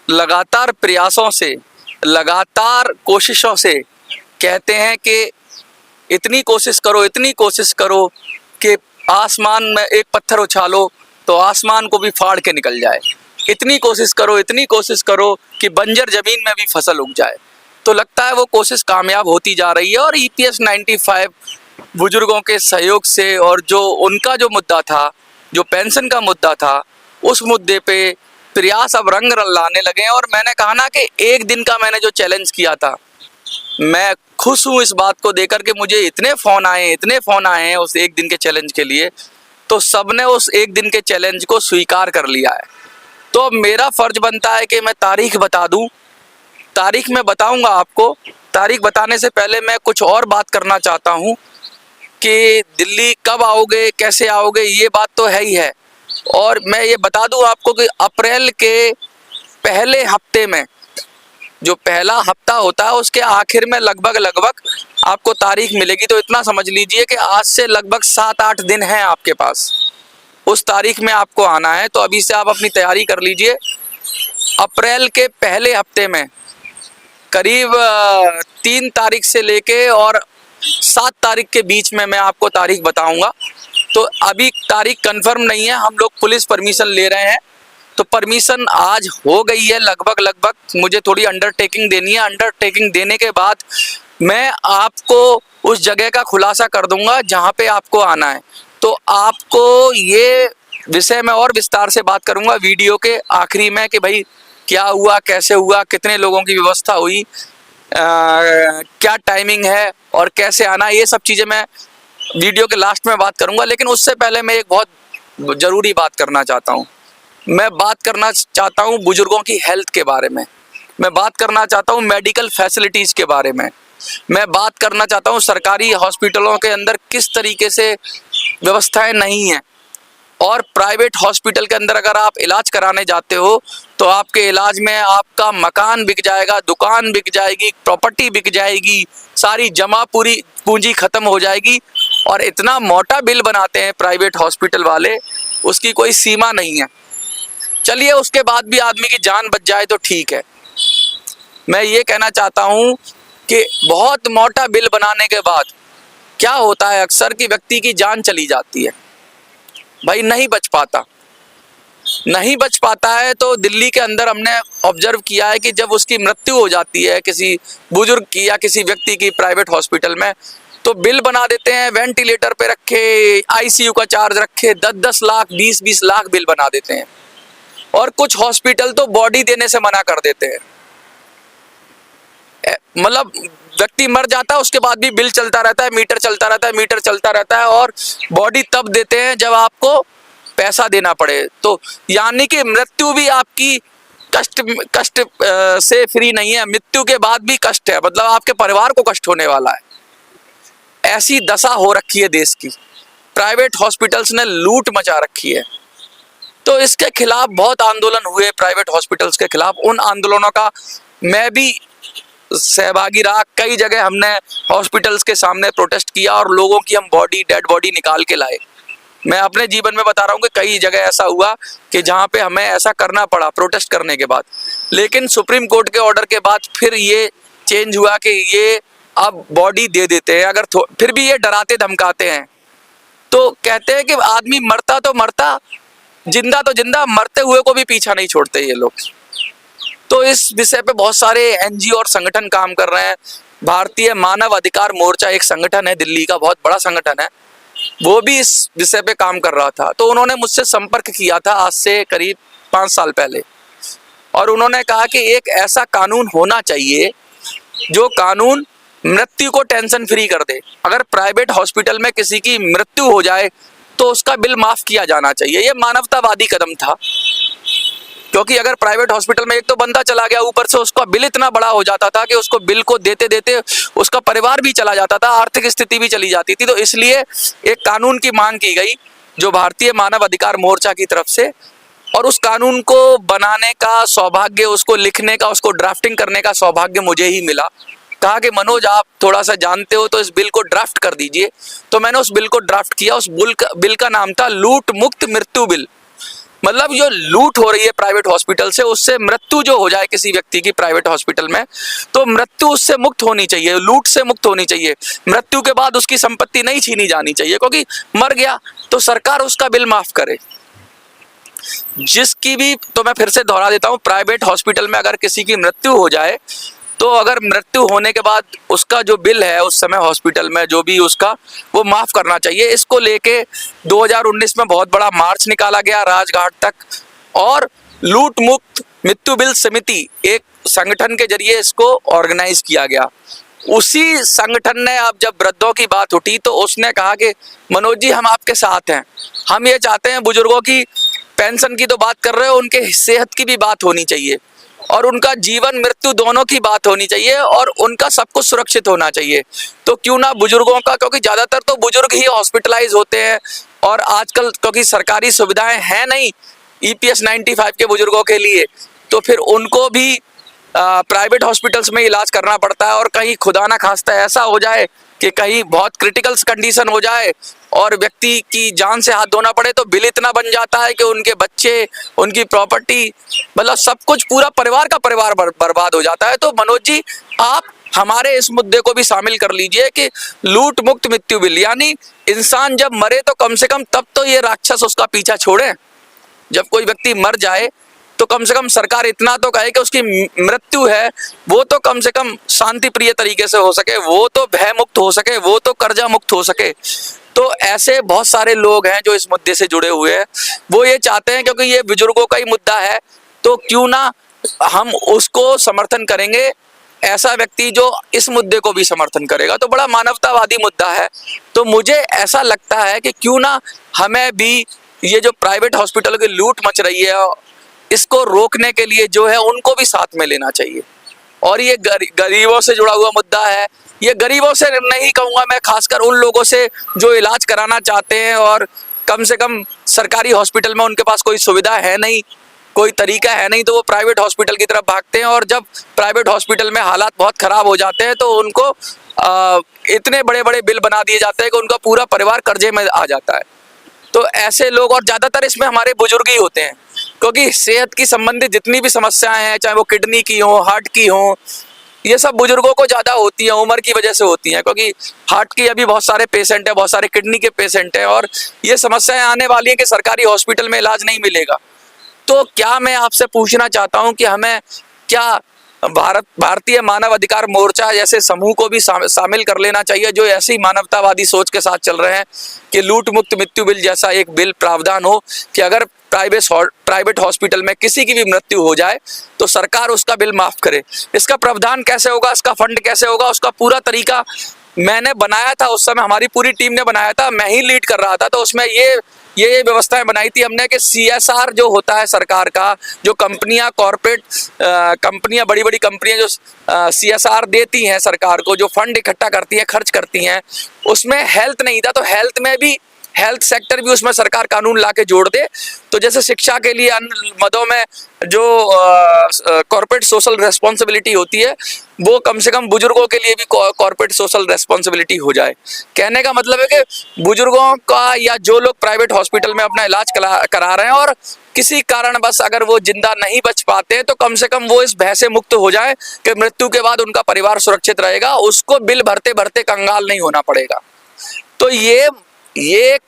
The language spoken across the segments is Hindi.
लगातार प्रयासों से, लगातार कोशिशों से कहते हैं कि इतनी कोशिश करो कि आसमान में एक पत्थर उछालो तो आसमान को भी फाड़ के निकल जाए। इतनी कोशिश करो कि बंजर जमीन में भी फसल उग जाए। तो लगता है वो कोशिश कामयाब होती जा रही है। और EPS 95 बुजुर्गों के सहयोग से, और जो उनका जो मुद्दा था, जो पेंशन का मुद्दा था, उस मुद्दे पे प्रयास अब रंग लाने लगे हैं। और मैंने कहा ना कि एक दिन का मैंने जो चैलेंज किया था, मैं खुश हूँ इस बात को देकर के मुझे इतने फ़ोन आए हैं उस एक दिन के चैलेंज के लिए। तो सबने उस एक दिन के चैलेंज को स्वीकार कर लिया है। तो मेरा फ़र्ज बनता है कि मैं तारीख बता दूँ। तारीख मैं बताऊँगा आपको। तारीख बताने से पहले मैं कुछ और बात करना चाहता हूँ कि दिल्ली कब आओगे, कैसे आओगे, ये बात तो है ही है। और मैं ये बता दूं आपको कि अप्रैल के पहले हफ्ते में, जो पहला हफ्ता होता है, उसके आखिर में लगभग आपको तारीख मिलेगी। तो इतना समझ लीजिए कि आज से लगभग 7-8 दिन हैं आपके पास। उस तारीख में आपको आना है। तो अभी से आप अपनी तैयारी कर लीजिए। अप्रैल के पहले हफ्ते में करीब 3 तारीख से लेके और 7 तारीख के बीच में मैं आपको तारीख बताऊंगा। तो अभी तारीख कंफर्म नहीं है, हम लोग पुलिस परमिशन ले रहे हैं। तो परमिशन आज हो गई है लगभग। मुझे थोड़ी अंडरटेकिंग देनी है। अंडरटेकिंग देने के बाद मैं आपको उस जगह का खुलासा कर दूंगा जहां पे आपको आना है। तो आपको ये विषय में और विस्तार से बात करूंगा वीडियो के आखिरी में कि भाई क्या हुआ, कैसे हुआ, कितने लोगों की व्यवस्था हुई, क्या टाइमिंग है और कैसे आना, ये सब चीज़ें मैं वीडियो के लास्ट में बात करूंगा। लेकिन उससे पहले मैं एक बहुत ज़रूरी बात करना चाहता हूं। मैं बात करना चाहता हूं बुजुर्गों की हेल्थ के बारे में। मैं बात करना चाहता हूं मेडिकल फैसिलिटीज़ के बारे में। मैं बात करना चाहता हूं सरकारी हॉस्पिटलों के अंदर किस तरीके से व्यवस्थाएं नहीं हैं। और प्राइवेट हॉस्पिटल के अंदर अगर आप इलाज कराने जाते हो तो आपके इलाज में आपका मकान बिक जाएगा, दुकान बिक जाएगी, प्रॉपर्टी बिक जाएगी, सारी जमा पूरी पूंजी खत्म हो जाएगी। और इतना मोटा बिल बनाते हैं प्राइवेट हॉस्पिटल वाले, उसकी कोई सीमा नहीं है। चलिए, उसके बाद भी आदमी की जान बच जाए तो ठीक है। मैं ये कहना चाहता हूँ कि बहुत मोटा बिल बनाने के बाद क्या होता है अक्सर कि व्यक्ति की जान चली जाती है। भाई नहीं बच पाता है। तो दिल्ली के अंदर हमने ऑब्जर्व किया है कि जब उसकी मृत्यु हो जाती है किसी बुजुर्ग की या किसी व्यक्ति की प्राइवेट हॉस्पिटल में, तो बिल बना देते हैं, वेंटिलेटर पे रखे, ICU का चार्ज रखे, 10-10 लाख, 20-20 लाख बिल बना देते हैं। और कुछ हॉस्पिटल तो बॉडी देने से मना कर देते हैं। मतलब व्यक्ति मर जाता है, उसके बाद भी बिल चलता रहता है, मीटर चलता रहता है और बॉडी तब देते हैं जब आपको पैसा देना पड़े। तो यानी कि मृत्यु भी आपकी कष्ट से फ्री नहीं है, मृत्यु के बाद भी कष्ट है, मतलब आपके परिवार को कष्ट होने वाला है। ऐसी दशा हो रखी है देश की। प्राइवेट हॉस्पिटल्स ने लूट मचा रखी है। तो इसके खिलाफ बहुत आंदोलन हुए प्राइवेट हॉस्पिटल्स के खिलाफ। उन आंदोलनों का मैं भी सहभागी रहा। कई जगह हमने हॉस्पिटल्स के सामने प्रोटेस्ट किया और लोगों की हम डेड बॉडी निकाल के लाए। मैं अपने जीवन में बता रहा हूँ कि कई जगह ऐसा हुआ कि जहाँ पे हमें ऐसा करना पड़ा प्रोटेस्ट करने के बाद। लेकिन सुप्रीम कोर्ट के ऑर्डर के बाद फिर ये चेंज हुआ कि ये अब बॉडी दे देते हैं। अगर फिर भी ये डराते धमकाते हैं। तो कहते हैं कि आदमी मरता तो मरता, जिंदा तो जिंदा, मरते हुए को भी पीछा नहीं छोड़ते ये लोग। तो इस विषय पे बहुत सारे NGO और संगठन काम कर रहे हैं। भारतीय मानव अधिकार मोर्चा एक संगठन है, दिल्ली का बहुत बड़ा संगठन है, वो भी इस विषय पे काम कर रहा था। तो उन्होंने मुझसे संपर्क किया था आज से करीब 5 साल पहले, और उन्होंने कहा कि एक ऐसा कानून होना चाहिए जो कानून मृत्यु को टेंशन फ्री कर दे। अगर प्राइवेट हॉस्पिटल में किसी की मृत्यु हो जाए तो उसका बिल माफ किया जाना चाहिए। ये मानवतावादी कदम था, क्योंकि अगर प्राइवेट हॉस्पिटल में एक तो बंदा चला गया, ऊपर से उसका बिल इतना बड़ा हो जाता था कि उसको बिल को देते देते उसका परिवार भी चला जाता था, आर्थिक स्थिति भी चली जाती थी। तो इसलिए एक कानून की मांग की गई जो भारतीय मानव अधिकार मोर्चा की तरफ से, और उस कानून को बनाने का सौभाग्य, उसको लिखने का, उसको ड्राफ्टिंग करने का सौभाग्य मुझे ही मिला। कहा कि मनोज आप थोड़ा सा जानते हो तो इस बिल को ड्राफ्ट कर दीजिए। तो मैंने उस बिल को ड्राफ्ट किया। उस बिल का नाम था लूट मुक्त मृत्यु बिल। मतलब जो लूट हो रही है प्राइवेट हॉस्पिटल से, उससे मृत्यु जो हो जाए किसी व्यक्ति की प्राइवेट हॉस्पिटल में, तो मृत्यु उससे मुक्त होनी चाहिए, लूट से मुक्त होनी चाहिए। मृत्यु के बाद उसकी संपत्ति नहीं छीनी जानी चाहिए, क्योंकि मर गया तो सरकार उसका बिल माफ करे। जिसकी भी, तो मैं फिर से दोहरा देता हूँ, प्राइवेट हॉस्पिटल में अगर किसी की मृत्यु हो जाए तो अगर मृत्यु होने के बाद उसका जो बिल है उस समय हॉस्पिटल में जो भी उसका, वो माफ करना चाहिए। इसको लेके 2019 में बहुत बड़ा मार्च निकाला गया राजघाट तक, और लूट मुक्त मृत्यु बिल समिति एक संगठन के जरिए इसको ऑर्गेनाइज किया गया। उसी संगठन ने, अब जब वृद्धों की बात उठी तो उसने कहा कि मनोज जी हम आपके साथ हैं, हम ये चाहते हैं बुजुर्गों की पेंशन की तो बात कर रहे हो, उनके सेहत की भी बात होनी चाहिए, और उनका जीवन मृत्यु दोनों की बात होनी चाहिए, और उनका सब कुछ सुरक्षित होना चाहिए। तो क्यों ना बुजुर्गों का, क्योंकि ज़्यादातर तो बुजुर्ग ही हॉस्पिटलाइज होते हैं, और आजकल क्योंकि सरकारी सुविधाएं हैं नहीं EPS 95 के बुजुर्गों के लिए, तो फिर उनको भी प्राइवेट हॉस्पिटल्स में इलाज करना पड़ता है। और कहीं खुदा ना खास्ता ऐसा हो जाए कि कहीं बहुत क्रिटिकल कंडीशन हो जाए और व्यक्ति की जान से हाथ धोना पड़े, तो बिल इतना बन जाता है कि उनके बच्चे, उनकी प्रॉपर्टी, मतलब सब कुछ, पूरा परिवार का परिवार बर्बाद हो जाता है। तो मनोज जी आप हमारे इस मुद्दे को भी शामिल कर लीजिए कि लूट मुक्त मृत्यु बिल, यानी इंसान जब मरे तो कम से कम तब तो ये राक्षस उसका पीछा छोड़े। जब कोई व्यक्ति मर जाए तो कम से कम सरकार इतना तो कहे कि उसकी मृत्यु है वो तो कम से कम शांति प्रिय तरीके से हो सके, वो तो भय मुक्त हो सके, वो तो कर्जा मुक्त हो सके। तो ऐसे बहुत सारे लोग हैं जो इस मुद्दे से जुड़े हुए हैं, वो ये चाहते हैं क्योंकि ये बुजुर्गों का ही मुद्दा है, तो क्यों ना हम उसको समर्थन करेंगे, ऐसा व्यक्ति जो इस मुद्दे को भी समर्थन करेगा। तो बड़ा मानवतावादी मुद्दा है। तो मुझे ऐसा लगता है कि क्यों ना हमें भी ये जो प्राइवेट हॉस्पिटलों की लूट मच रही है, इसको रोकने के लिए जो है उनको भी साथ में लेना चाहिए। और ये गरीबों से जुड़ा हुआ मुद्दा है। ये गरीबों से नहीं कहूँगा मैं, खासकर उन लोगों से जो इलाज कराना चाहते हैं और कम से कम सरकारी हॉस्पिटल में उनके पास कोई सुविधा है नहीं, कोई तरीका है नहीं, तो वो प्राइवेट हॉस्पिटल की तरफ भागते हैं। और जब प्राइवेट हॉस्पिटल में हालात बहुत ख़राब हो जाते हैं तो उनको इतने बड़े बड़े बिल बना दिए जाते हैं कि उनका पूरा परिवार कर्जे में आ जाता है। तो ऐसे लोग, और ज़्यादातर इसमें हमारे बुजुर्ग ही होते हैं, क्योंकि सेहत की संबंधित जितनी भी समस्याएं हैं, चाहे वो किडनी की हो, हार्ट की हो, ये सब बुजुर्गों को ज़्यादा होती है, उम्र की वजह से होती हैं। क्योंकि हार्ट की अभी बहुत सारे पेशेंट हैं, बहुत सारे किडनी के पेशेंट हैं, और ये समस्याएं आने वाली हैं कि सरकारी हॉस्पिटल में इलाज नहीं मिलेगा। तो क्या मैं आपसे पूछना चाहता हूं कि हमें क्या भारतीय मानव अधिकार मोर्चा जैसे समूह को भी शामिल कर लेना चाहिए, जो ऐसी मानवतावादी सोच के साथ चल रहे हैं कि लूट मुक्त मृत्यु बिल जैसा एक बिल प्रावधान हो कि अगर प्राइवेट हॉस्पिटल में किसी की भी मृत्यु हो जाए तो सरकार उसका बिल माफ करे। इसका प्रावधान कैसे होगा, इसका फंड कैसे होगा, उसका पूरा तरीका मैंने बनाया था, उस समय हमारी पूरी टीम ने बनाया था, मैं ही लीड कर रहा था। तो उसमें ये व्यवस्थाएं बनाई थी हमने कि CSR जो होता है सरकार का, जो कंपनियां, कॉर्पोरेट कंपनियां, बड़ी बड़ी कंपनियां जो CSR देती हैं सरकार को, जो फंड इकट्ठा करती हैं, खर्च करती हैं, उसमें हेल्थ नहीं था। तो हेल्थ में भी, हेल्थ सेक्टर भी उसमें सरकार कानून ला के जोड़ दे। तो जैसे शिक्षा के लिए अन्य मदों में जो कॉर्पोरेट सोशल रेस्पॉन्सिबिलिटी होती है, वो कम से कम बुजुर्गों के लिए भी कॉर्पोरेट सोशल रेस्पॉन्सिबिलिटी हो जाए। कहने का मतलब है कि बुजुर्गों का, या जो लोग प्राइवेट हॉस्पिटल में अपना इलाज करा रहे हैं और किसी कारण बस अगर वो जिंदा नहीं बच पाते, तो कम से कम वो इस भय से मुक्त हो जाए कि मृत्यु के बाद उनका परिवार सुरक्षित रहेगा, उसको बिल भरते भरते कंगाल नहीं होना पड़ेगा। तो ये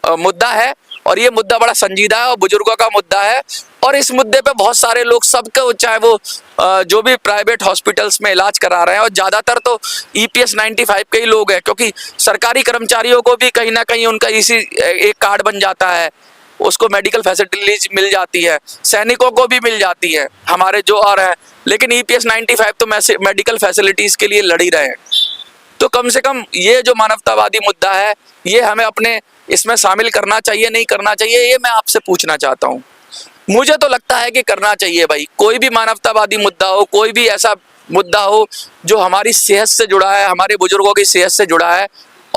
मुद्दा है, और ये मुद्दा बड़ा संजीदा है और बुजुर्गों का मुद्दा है। और इस मुद्दे पे बहुत सारे लोग, सबके, चाहे वो जो भी प्राइवेट हॉस्पिटल्स में इलाज करा रहे हैं, और ज़्यादातर तो EPS 95 के ही लोग हैं, क्योंकि सरकारी कर्मचारियों को भी कहीं ना कहीं उनका इसी एक कार्ड बन जाता है, उसको मेडिकल फैसिलिटीज मिल जाती है, सैनिकों को भी मिल जाती है हमारे जो और हैं, लेकिन EPS 95 तो मेडिकल फैसिलिटीज़ के लिए लड़ ही रहे हैं। तो कम से कम ये जो मानवतावादी मुद्दा है, ये हमें अपने इसमें शामिल करना चाहिए, नहीं करना चाहिए, ये मैं आपसे पूछना चाहता हूँ। मुझे तो लगता है कि करना चाहिए भाई। कोई भी मानवतावादी मुद्दा हो, कोई भी ऐसा मुद्दा हो जो हमारी सेहत से जुड़ा है, हमारे बुजुर्गों की सेहत से जुड़ा है,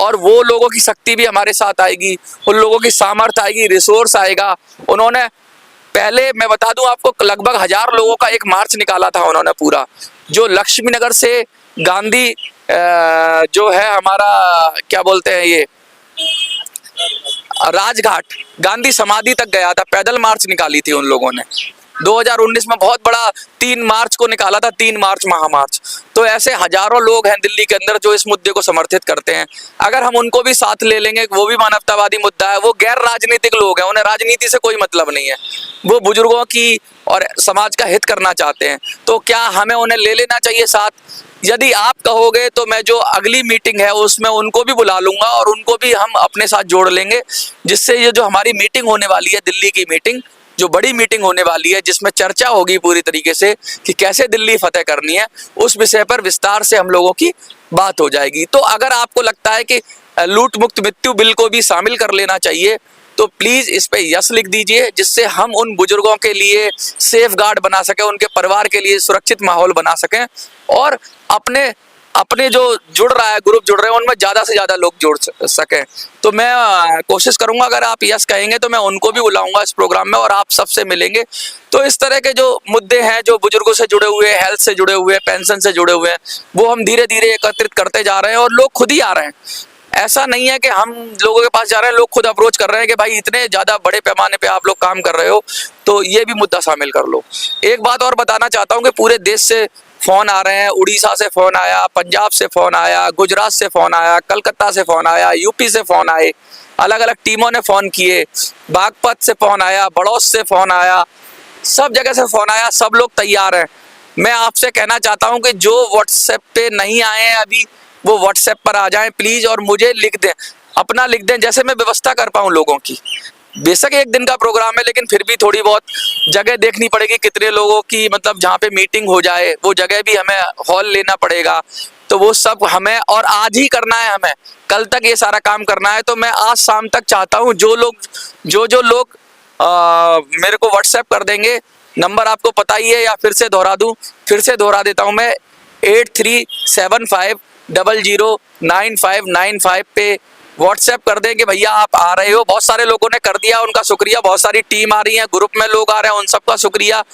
और वो लोगों की शक्ति भी हमारे साथ आएगी, उन लोगों की सामर्थ्य आएगी, रिसोर्स आएगा। उन्होंने पहले मैं बता दूं आपको, लगभग 1000 लोगों का एक मार्च निकाला था उन्होंने पूरा, जो लक्ष्मी नगर से गांधी जो है हमारा क्या बोलते हैं ये राजघाट, गांधी समाधि तक गया था, पैदल मार्च निकाली थी उन लोगों ने। 2019 में बहुत बड़ा 3 मार्च को निकाला था, 3 मार्च महामार्च। तो ऐसे हजारों लोग हैं दिल्ली के अंदर जो इस मुद्दे को समर्थित करते हैं। अगर हम उनको भी साथ ले लेंगे, वो भी मानवतावादी मुद्दा है, वो गैर राजनीतिक लोग हैं, उन्हें राजनीति से कोई मतलब नहीं है, वो बुजुर्गों की और समाज का हित करना चाहते हैं। तो क्या हमें उन्हें ले लेना चाहिए साथ? यदि आप कहोगे तो मैं जो अगली मीटिंग है उसमें उनको भी बुला लूंगा और उनको भी हम अपने साथ जोड़ लेंगे, जिससे ये जो हमारी मीटिंग होने वाली है, दिल्ली की मीटिंग, जो बड़ी मीटिंग होने वाली है, जिसमें चर्चा होगी पूरी तरीके से कि कैसे दिल्ली फतेह करनी है, उस विषय पर विस्तार से हम लोगों की बात हो जाएगी। तो अगर आपको लगता है कि लूट मुक्त मृत्यु बिल को भी शामिल कर लेना चाहिए, तो प्लीज इस पे यस लिख दीजिए, जिससे हम उन बुजुर्गों के लिए सेफ गार्ड बना सकें, उनके परिवार के लिए सुरक्षित माहौल बना सकें, और अपने अपने जो जुड़ रहा है, ग्रुप जुड़ रहे हैं, उनमें ज़्यादा से ज़्यादा लोग जुड़ सकें। तो मैं कोशिश करूंगा, अगर आप यस कहेंगे तो मैं उनको भी बुलाऊंगा इस प्रोग्राम में और आप सबसे मिलेंगे। तो इस तरह के जो मुद्दे हैं, जो बुजुर्गों से जुड़े हुए, हेल्थ से जुड़े हुए, पेंशन से जुड़े हुए हैं, वो हम धीरे धीरे एकत्रित करते जा रहे हैं और लोग खुद ही आ रहे हैं। ऐसा नहीं है कि हम लोगों के पास जा रहे हैं, लोग खुद अप्रोच कर रहे हैं कि भाई इतने ज़्यादा बड़े पैमाने पे आप लोग काम कर रहे हो, तो ये भी मुद्दा शामिल कर लो। एक बात और बताना चाहता हूँ कि पूरे देश से फ़ोन आ रहे हैं, उड़ीसा से फ़ोन आया, पंजाब से फ़ोन आया, गुजरात से फ़ोन आया, कलकत्ता से फ़ोन आया, यूपी से फ़ोन आए, अलग अलग टीमों ने फ़ोन किए, बागपत से फ़ोन आया, बड़ौस से फ़ोन आया, सब जगह से फ़ोन आया, सब लोग तैयार हैं। मैं आपसे कहना चाहता हूं कि जो व्हाट्सएप पे नहीं आए हैं अभी, वो व्हाट्सएप पर आ जाएं प्लीज़, और मुझे लिख दें, अपना लिख दें, जैसे मैं व्यवस्था कर पाऊँ लोगों की। बेशक एक दिन का प्रोग्राम है, लेकिन फिर भी थोड़ी बहुत जगह देखनी पड़ेगी, कितने लोगों की मतलब जहाँ पे मीटिंग हो जाए, वो जगह भी हमें हॉल लेना पड़ेगा। तो वो सब हमें, और आज ही करना है, हमें कल तक ये सारा काम करना है। तो मैं आज शाम तक चाहता हूँ जो लोग मेरे को व्हाट्सएप कर देंगे, नंबर आपको पता ही है, या फिर से दोहरा दूं, फिर से दोहरा देता हूं मैं, 8375009595 पे व्हाट्सएप कर दें कि भैया आप आ रहे हो। बहुत सारे लोगों ने कर दिया, उनका शुक्रिया। बहुत सारी टीम आ रही है, ग्रुप में लोग आ रहे हैं, उन सबका शुक्रिया।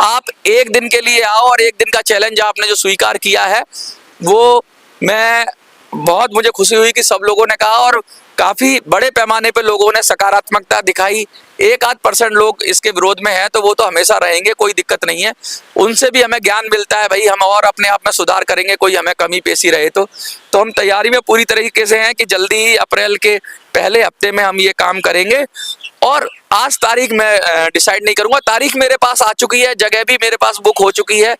आप एक दिन के लिए आओ, और एक दिन का चैलेंज आपने जो स्वीकार किया है, वो मैं बहुत मुझे खुशी हुई कि सब लोगों ने कहा, और काफ़ी बड़े पैमाने पे लोगों ने सकारात्मकता दिखाई। 1-8% लोग इसके विरोध में हैं, तो वो तो हमेशा रहेंगे, कोई दिक्कत नहीं है। उनसे भी हमें ज्ञान मिलता है भाई, हम और अपने आप में सुधार करेंगे, कोई हमें कमी पेशी रहे तो हम तैयारी में पूरी तरीके से हैं कि जल्दी ही अप्रैल के पहले हफ्ते में हम ये काम करेंगे। और आज तारीख मैं डिसाइड नहीं करूँगा, तारीख मेरे पास आ चुकी है, जगह भी मेरे पास बुक हो चुकी है,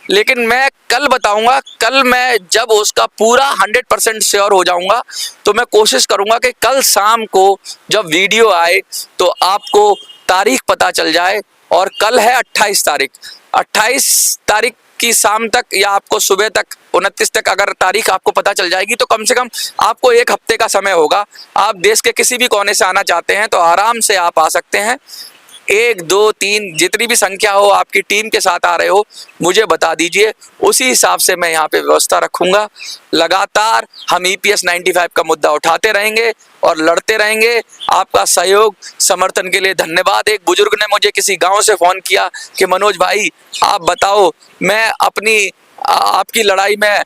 लेकिन मैं कल बताऊंगा। कल मैं जब उसका पूरा 100% श्योर हो जाऊंगा, तो मैं कोशिश करूंगा कि कल शाम को जब वीडियो आए तो आपको तारीख पता चल जाए। और कल है 28 तारीख, 28 तारीख की शाम तक या आपको सुबह तक 29 तक अगर तारीख आपको पता चल जाएगी, तो कम से कम आपको 1 हफ्ते का समय होगा। आप देश के किसी भी कोने से आना चाहते हैं तो आराम से आप आ सकते हैं। 1, 2, 3 जितनी भी संख्या हो, आपकी टीम के साथ आ रहे हो, मुझे बता दीजिए, उसी हिसाब से मैं यहाँ पे व्यवस्था रखूँगा। लगातार हम EPS 95 का मुद्दा उठाते रहेंगे और लड़ते रहेंगे। आपका सहयोग समर्थन के लिए धन्यवाद। एक बुजुर्ग ने मुझे किसी गांव से फ़ोन किया कि मनोज भाई आप बताओ, मैं आपकी लड़ाई में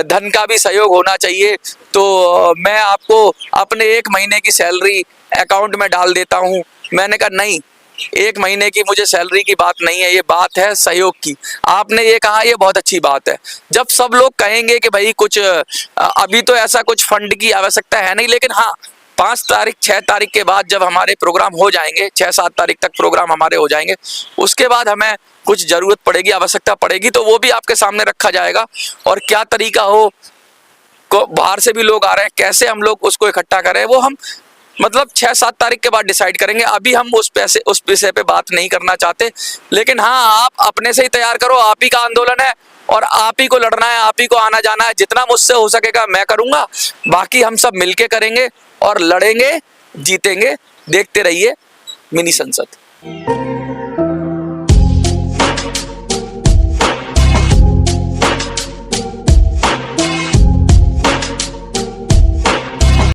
धन का भी सहयोग होना चाहिए, तो मैं आपको अपने 1 महीने की सैलरी अकाउंट में डाल देता हूँ। मैंने कहा नहीं, 1 महीने की मुझे सैलरी की बात नहीं है, ये बात है सहयोग की। आपने ये कहा, ये बहुत अच्छी बात है। जब सब लोग कहेंगे कि भाई कुछ अभी तो ऐसा कुछ फंड की आवश्यकता है नहीं, लेकिन हाँ 5 तारीख 6 तारीख के बाद जब हमारे प्रोग्राम हो जाएंगे, 6-7 तारीख तक प्रोग्राम हमारे हो जाएंगे, उसके बाद हमें कुछ ज़रूरत पड़ेगी, आवश्यकता पड़ेगी, तो वो भी आपके सामने रखा जाएगा। और क्या तरीका हो, बाहर से भी लोग आ रहे हैं, कैसे हम लोग उसको इकट्ठा करें, वो हम मतलब 6-7 तारीख के बाद डिसाइड करेंगे। अभी हम उस विषय पे बात नहीं करना चाहते। लेकिन हाँ, आप अपने से ही तैयार करो, आप ही का आंदोलन है और आप ही को लड़ना है, आप ही को आना जाना है। जितना मुझसे हो सकेगा मैं करूँगा, बाकी हम सब मिलके करेंगे और लड़ेंगे, जीतेंगे। देखते रहिए मिनी संसद।